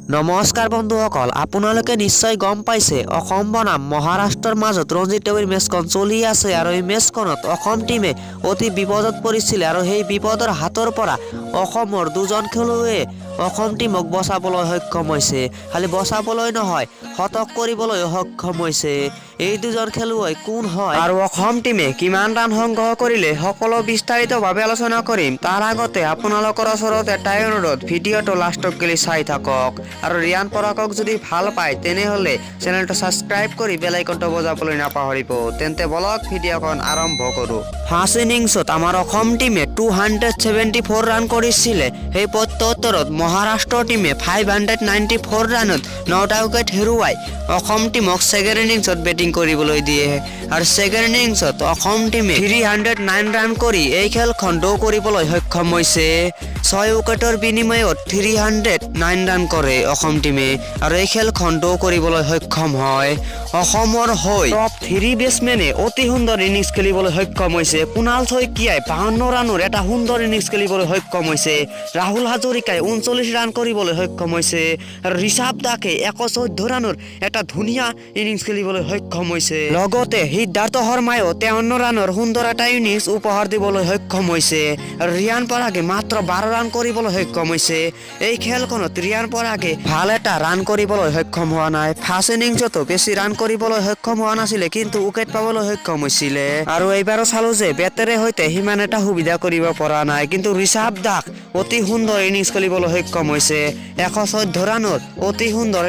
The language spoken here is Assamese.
নমস্কাৰ বন্ধুসকল, আপোনালোকে নিশ্চয় গম পাইছে অসম বনাম মহাৰাষ্ট্ৰৰ মাজত ৰঞ্জি ট্ৰফিৰ মেচখন চলি আছে আৰু এই মেচখনত অসম টিমে অতি বিপদত পৰিছিল আৰু সেই বিপদৰ হাতৰ পৰা অসমৰ দুজন খেলুৱৈয়ে অসম টিমক বচাবলৈ সক্ষম হৈছে। খালি বচাবলৈ নহয়, শতক কৰিবলৈ সক্ষম হৈছে। এই দুজন খেলুৱৈ কোন হয় আৰু অসম টিমে কিমান ৰান সংগ্ৰহ কৰিলে সকলো বিস্তাৰিতভাৱে আলোচনা কৰিম। তাৰ আগতে আপোনালোকৰ ওচৰত এটাই অনুৰোধ, ভিডিঅ'টো লাষ্টলৈকে চাই থাকক আৰু ৰিয়ান পৰাগক যদি ভাল পায় তেনেহ'লে চেনেলটো ছাবস্ক্ৰাইব কৰি বেল আইকনটো বজাবলৈ নাপাহৰিব। তেন্তে বলক ভিডিঅ'খন আৰম্ভ কৰোঁ। ফাৰ্ষ্ট ইনিংছত আমাৰ অসম টিমে 274 ৰান কৰিছিলে। সেই প্ৰত্যুত্তৰত মহাৰাষ্ট্ৰ টিমে 594 ৰানত 9টা উইকেট হেৰুৱাই অসম টিমক ছেকেণ্ড ইনিংছত বেটিং কৰিবলৈ দিয়ে আৰু ছেকেণ্ড ইনিংছত অসম টিমে 309 ৰান কৰি এই খেলখন ড্ৰ কৰিবলৈ সক্ষম হৈছে। 6 উইকেটৰ বিনিময়ত 309 ৰান কৰে অসম টিমে আৰু এই খেলখন ড্ৰ কৰিবলৈ সক্ষম হয়। অসমৰ হৈ টপ 3 বেটছমেনে অতি সুন্দৰ ইনিংছ খেলিবলৈ সক্ষম হৈছে। কুণাল শইকীয়াই 52 ৰানৰ এটা সুন্দৰ ইনিংছ খেলিবলৈ সক্ষম হৈছে। ৰাহুল হাজৰিকাই 39 ৰান কৰিবলৈ সক্ষম হৈছে আৰু ঋষভ দাসে 114 ৰানৰ এটা ধুনীয়া ইনিংছ খেলিবলৈ সক্ষম হৈছে। লগতে সিদ্ধাৰ্থ শৰ্মায়ো 53 ৰানৰ সুন্দৰ এটা ইনিংছ উপহাৰ দিবলৈ সক্ষম হৈছে আৰু ৰিয়ান পৰাগে মাত্ৰ 12 ৰান কৰিবলৈ সক্ষম হৈছে। এই খেলখনত ৰিয়ান পৰাগে ভাল এটা ৰান কৰিবলৈ সক্ষম হোৱা নাই। ফাৰ্ষ্ট ইনিংছতো বেছি ৰান কৰিবলৈ সক্ষম হোৱা নাছিলে, কিন্তু উইকেট পাবলৈ সক্ষম হৈছিলে আৰু এইবাৰো চালো যে বেটেৰে সৈতে সিমান এটা সুবিধা কৰিব পৰা নাই। কিন্তু ঋষভ দাস অতি সুন্দৰ ইনিংছ খেলিবলৈ সক্ষম হৈছে। 114 ৰানত অতি সুন্দৰ